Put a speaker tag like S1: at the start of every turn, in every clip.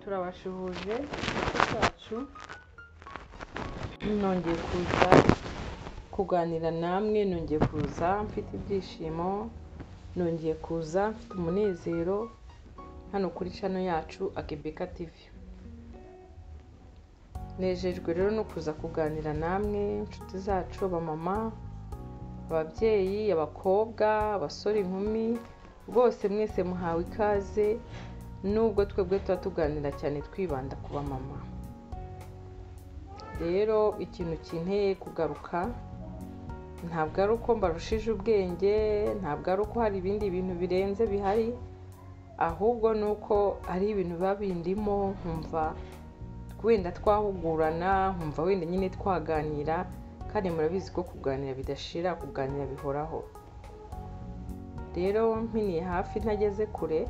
S1: turabashuhuje cyacu nongeye kuza kuganira namwe, nongeye kuza mfite ibyishimo, nongeye kuza mfite umunezero hano kuri channel yacu Akebeka TV. Nejejwe rero no kuza kuganira namwe inshuti zacu, abamama, ababyeyi, abakobwa, abasore, inkumi, bose mwese muhawe ikaze. Nubwo twebwe tuba tuganira cyane twibanda ku bamama. Rero ikintu kinteye kugaruka ntabwo ari uko mbarushije ubwenge, ntabwo ari uko hari ibindi bintu birenze bihari, ahubwo nuko ari ibintu biba bindimo nkumva wenda twahugurana, nkumva wenda nyine twaganira, kandi murabizi ko kuganira bidashira, kuganira bihoraho. Rero mpiniye hafi ntageze kure,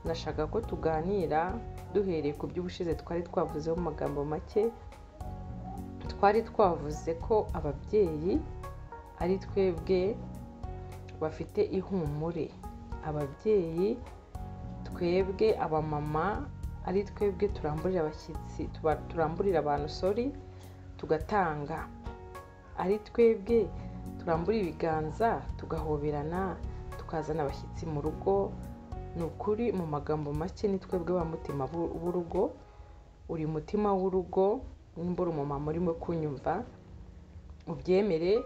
S1: nashaka ko tuganira duhereye ku by'ubushize twari twavuzeho mu magambo make. Twari twavuze ko ababyeyi ari twebwe bafite ihumure, ababyeyi twebwe abamama ari twebwe turamburira abashyitsi, turamburira abantu tugatanga, ari twebwe turambura ibiganza tugahoberana tukazana abashyitsi mu rugo. Ni ukuri mu magambo make ni twebwe ba mutima w'urugo. Uri mutima w'urugo, nimbura umumama urimo kunyumva ubyemere,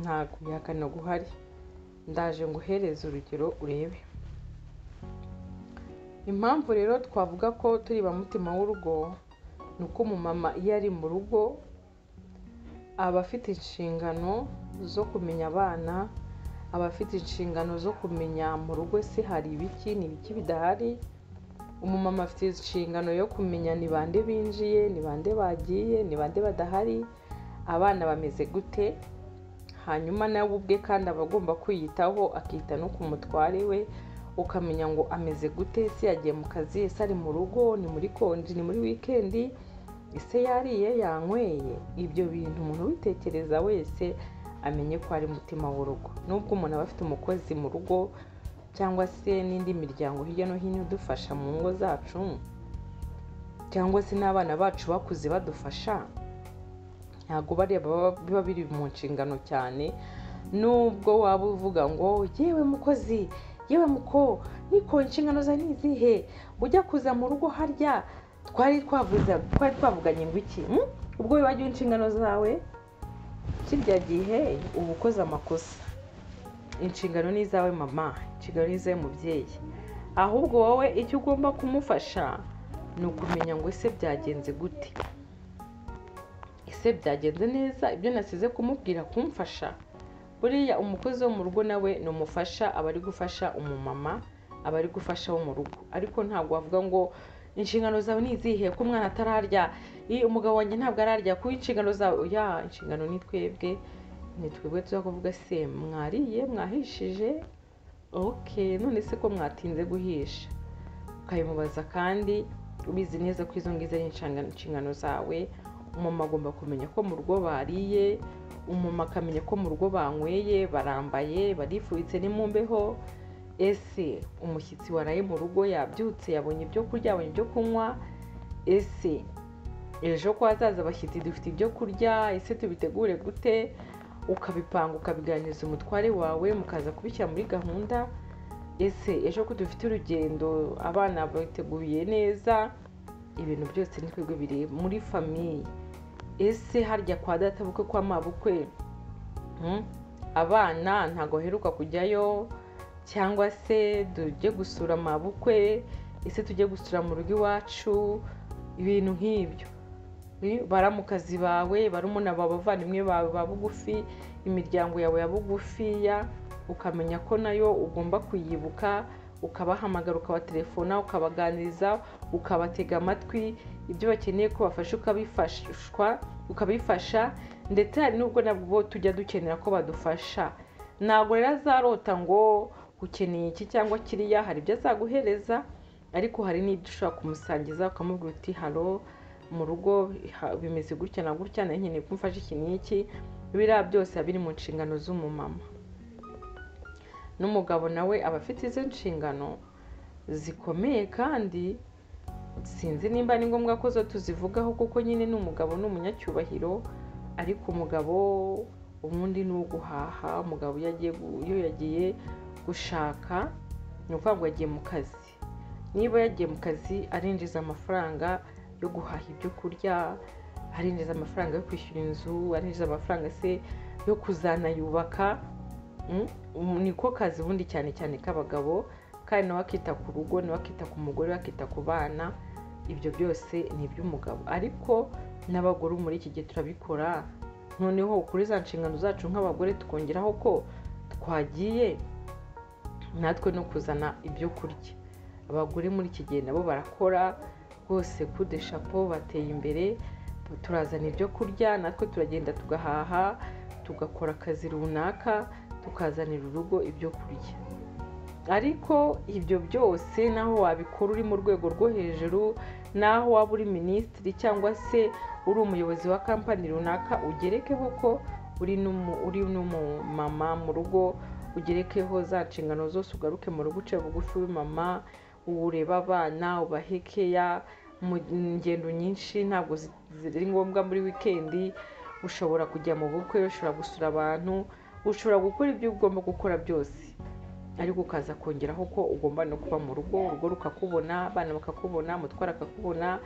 S1: nta kubihakana guhari. Ndaje nguhereze urugero urebe impamvu. Rero twavuga ko turi ba mutima w'urugo, nuko umumama iyo ari mu rugo aba afite inshingano zo kumenya abana, aba afite inshingano zo kumenya mu rugo se hari ibiki n'ibiki bidahari. Umumama afite inshingano yo kumenya ni bande binjiye, ni bande bagiye, ni bande badahari, abana bameze gute. Hanyuma nawe ubwe kandi aba agomba kwiyitaho, akita no ku mutware we, ukamenya ngo ameze gute, se yagiye mu kazi, ese ari mu rugo, ni muri konji, ni muri wikendi, ese yariye yanyweye. Ibyo bintu umuntu witekereza wese amenye ko ari mutima w'urugo. Nubwo umuntu aba afite umukozi mu rugo cyangwa se n'indi miryango hirya no hino dufasha mu ngo zacu, cyangwa se n'abana bacu bakuze badufasha, ntabwo biba biri mu nshingano cyane. Nubwo waba uvuga ngo yewe mukozi, yewe muko, niko inshingano zawe ni izihe, ujya kuza mu rugo harya twari twavuganye ngo iki? Ubwo wibagiwe inshingano zawe, kirya gihe uba ukoze amakosa. Inshingano ni izawe mama, inshingano ni izawe mubyeyi. Ahubwo wowe icyo ugomba kumufasha ni ukumenya ngo ese byagenze gute, ese byagenze neza ibyo nasize kumubwira kumfasha. Buriya umukozi wo mu rugo nawe ni umufasha, aba ari gufasha umumama, aba ari gufasha wo mu rugo. Ariko ntabwo wavuga ngo inshingano zawe ni izihe, ko umwana atararya, umugabo wanjye ntabwo ararya, ku inshingano zawe. Ya inshingano ni twebwe tuza kuvuga se mwariye, mwahishije, okay, none se ko mwatinze guhisha, ukayimubaza kandi ubizi neza ko izo ngizo ari inshingano zawe. Umumama agomba kumenya ko mu rugo bariye, umumama akamenya ko mu rugo banyweye, barambaye, barifubitse ni mu mbeho. Ese umushyitsi waraye mu rugo yabyutse, yabonye ibyo kurya, yabonye ibyo kunywa. Ese ejo ko hazaza abashyitsi dufite ibyo kurya, ese tubitegure gute? Ukabipanga, ukabiganiriza umutware wawe, mukaza kubishyira muri gahunda. Ese ejo ko dufite urugendo, abana biteguye neza, ibintu byose ni twebwe biri muri famiye. Ese harya kwa data bukwe, kwa mabukwe, abana ntago heruka kujyayo, cyangwa se tujye gusura mabukwe, ese tujye gusura mu rugo iwacu, ibintu nk'ibyo. Baramukazi bawe, barumuna bawe, abavandimwe bawe ba bugufi, imiryango yawe ya bugufiya, ukamenya ko nayo ugomba kuyibuka, ukabahamagara, ukabatelefona, ukabaganiriza, ukabatega amatwi, ibyo bakeneye ko bafasha ukabifasha. Ndetse hari nubwo nabwo tujya dukenera ko badufasha. Ntabwo rero azarota ngo ukeneye iki cyangwa kiriya, hari ibyo azaguhereza, ariko hari n'ibyo ushobora kumusangiza, ukamubwira uti halo, mu rugo bimeze gutya na gutya, nkeneye kumfasha iki n'iki. Biriya byose biri mu nshingano z'umumama. N'umugabo nawe aba afite izo nshingano zikomeye kandi sinzi nimba ni ngombwa ko zo tuzivugaho kuko nyine n'umugabo n'umunyacyubahiro, ariko umugabo ubundi ni uguhaha. Umugabo iyo yagiye gushaka ni ukuvuga ngo yagiye mu kazi. Niba yagiye mu kazi arinjiza amafaranga yo guhaha ibyo kurya, arinjiza amafaranga yo kwishyura inzu, arinjiza amafaranga se yo kuzanayubaka. Niko kazi ubundi cyane cyane k'abagabo, kandi nawe akita ku rugo, nawe akita ku mugore, akita ku bana. Ibyo byose ni iby'umugabo, ariko n'abagore muri iki gihe turabikora. Noneho kuri za nshingano zacu nk'abagore tukongeraho ko twagiye natwe no kuzana ibyo kurya. Abagore muri iki gihe nabo barakora rwose, kude chapeau, bateye imbere. Turazana ibyo kurya, natwe turagenda tugahaha, tugakora akazi runaka, tukazanira urugo ibyo kurya. Ariko ibyo byose naho wabikora uri mu rwego rwo hejuru, naho waba uri minisitiri cyangwa se uri umuyobozi wa kampani runaka, ugerekeho ko uri n'umumama mu rugo, ugerekeho za nshingano zose, ugaruke mu rugo uce bugufi w'imama, ureba abana, ubahekeya. Mu ngendo nyinshi ntabwo ziri ngombwa muri wikendi, ushobora kujya mu bukwe, ushobora gusura abantu, ushobora gukora ibyo ugomba gukora byose, ariko ukaza kongeraho ko ugomba no kuba mu rugo, urugo rukakubona, abana bakakubona, mutwara akakubona,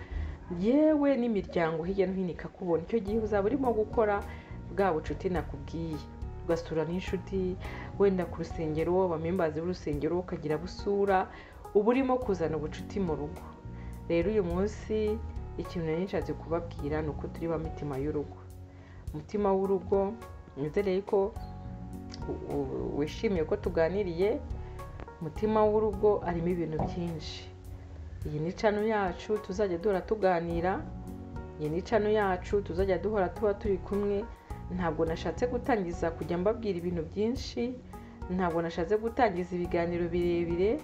S1: yewe n'imiryango hirya no hino ikakubona. Icyo gihe uzaba urimo gukora bwa bucuti nakubwiye, ugasura n'inshuti, wenda ku rusengero, abamembazi b'urusengero ukagira busura, uba urimo kuzana ubucuti mu rugo. Rero uyu munsi ikintu nari nshatse kubabwira ni uko turi ba mitima y'urugo. Umutima w'urugo, nizere ko wishimiye ko tuganiriye. Umutima w'urugo arimo ibintu byinshi. Iyi ni channel yacu tuzajya duhora tuganira, iyi ni channel yacu tuzajya duhora tuba turi kumwe. Ntabwo nashatse gutangiza kujya mbabwira ibintu byinshi, ntabwo nashatse gutangiza ibiganiro birebire,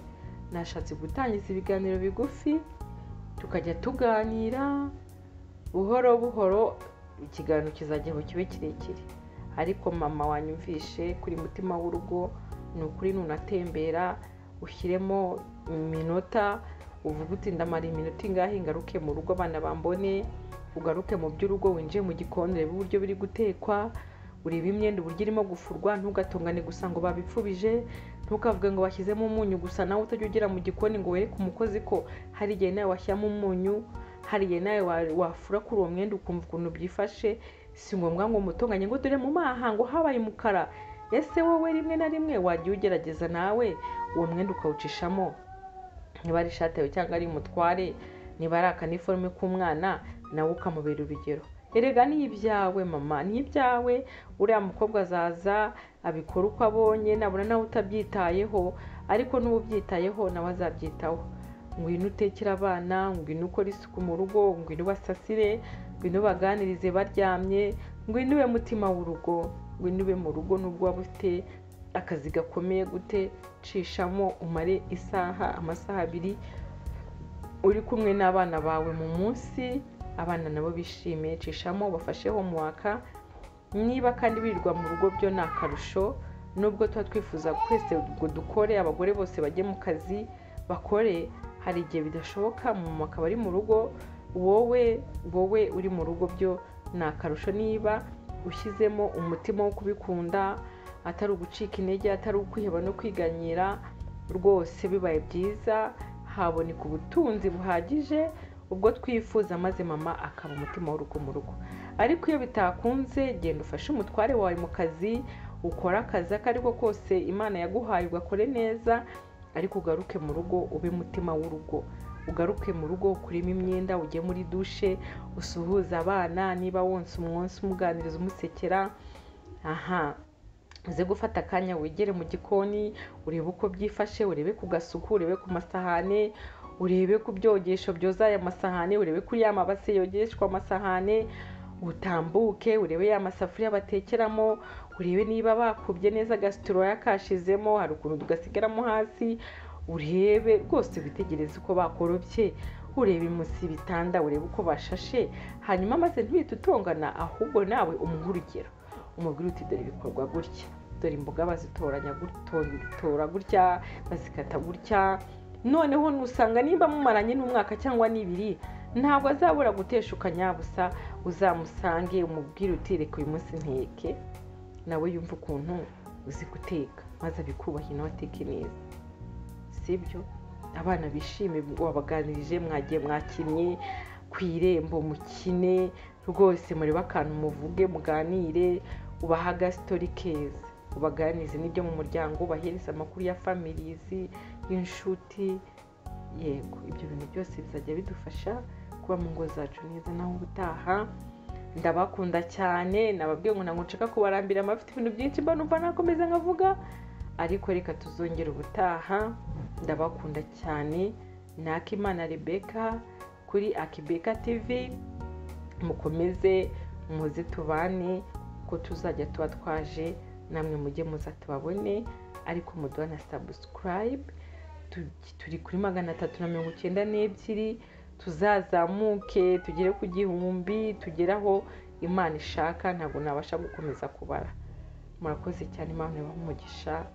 S1: nashatse gutangiza ibiganiro bigufi, tukajya tuganira buhoro buhoro. Ikiganiro kizajyaho kibe kirekire, ariko mama wanyumvishe kuri mutima w'urugo, ni ukuri nunatembera ushyiremo iminota, uvuga uti ndamara iminota ingahe ngaruke mu rugo abana bambone, ugaruke mu by'urugo, winjiye mu gikoni urebe uburyo biri gutekwa, urebe imyenda uburyo irimo gufurwa, ntugatongane gusa ngo babipfubije, ntukavuge ngo bashyizemo umunyu gusa nawe utajya ugera mu gikoni ngo wereke umukozi ko hari igihe nawe washyiramo umunyu, hari igihe nawe wafura kuri uwo mwenda ukumva ukuntu byifashe. Si ngombwa ngo umutonganye ngo dore mu maha ngo habaye umukara. Ese wowe rimwe na rimwe wajya ugerageza nawe uwo mwenda ukawucishamo, niba ari ishati yawe cyangwa ari umutware, niba ari akaniforume k'umwana, nawe ukamubera urugero. Erega ni ibyawe mama, ni ibyawe. Uriya mukobwa azaza abikora uko abonye, nabona nawe utabyitayeho, ariko n'ubu ubyitayeho nawe azabyitaho. Ngwino utekera abana, ngwino ukora isuku mu rugo, ngwino basasire, ngwino baganirize baryamye, ngwino ube mutima w'urugo, ngwino ube mu rugo. Nubwo waba ufite akazi gakomeye gute, cishamo umare isaha, amasaha 2 uri kumwe n'abana bawe mu munsi, abana nabo bishime. Cishamo bafashe homework. Niba kandi birirwa mu rugo byo ni akarusho, nubwo tuba twifuza kwese ngo dukore, abagore bose bajye mu kazi bakore, hari igihe bidashoboka mu akaba ari mu rugo. Wowe uri mu rugo byo ni akarusho, niba ushyizemo umutima wo kubikunda, atari ugucika intege, atari ukwiheba no kwiganyira, rwose bibaye byiza, haboneka ubutunzi buhagije ubwo twifuza, maze mama akaba umutima w'urugo mu rugo. Ariko iyo bitakunze, genda ufashe umutware wawe mu kazi, ukora akazi akariko kose Imana yaguhaye ugakore neza, ariko ugaruke mu rugo ube mutima w'urugo. Ugaruke mu rugo ukuremo imyenda, ujye muri dushe, usuhuza abana, niba wonse umwonsi umuganiriza umusekera. uze gufata akanya wegere mu gikoni, urebe uko byifashe, urebe ku gasuku, urebe ku masahane, urebe ku byogesho byoza aya masahane, urebe kuri ya mabase yogeshwa amasahane, utambuke urebe ya masafuriya batekeramo, urebe niba bakubye neza agasitiro yakashizemo, hari ukuntu tugasigaramo hasi, urebe rwose witegereze uko bakorobye, urebe munsi y'ibitanda, urebe uko bashashe, hanyuma maze ntwite utongana, ahubwo nawe umuhurugero umubwire uti dore bikorwa gutya, dore imboga bazitoranya gutora gutya, bazikata gutya, noneho nusanga nimba mumaranye n'umwaka cyangwa n'ibiri ntabwo azabura guteshuka nyabusa uzamusange umubwire uti reka uyu munsi nteke nawe yumva ukuntu uzi guteka maze abikubahe nawe ateke neza sibyo abana bishime wabaganirije mwagiye mwakinnye ku irembo mukine rwose mureba akantu muvuge muganire ubaha agastori keza ubaganize n'ibyo mu muryango ubahereza amakuru ya families y'inshuti yego ibyo bintu byose bizajya bidufasha kuba mu ngo zacu neza naho ubutaha ndabakunda cyane nababwiye ngo ntabwo nshaka kubarambira amafite ibintu byinshi mba numva nakomeza nkavuga ariko reka tuzongera ubutaha ndabakunda cyane ni Akimana Rebecca kuri Akibeka TV mukomeze muze tubane ko tuzajya tuba twaje namwe mujye muza tubabone ariko muduha na subscribe turi kuri 392 tuzazamuke tugere ku 1000 tugeraho Imana ishaka ntabwo nabasha gukomeza kubara murakoze cyane Imana ibahe umugisha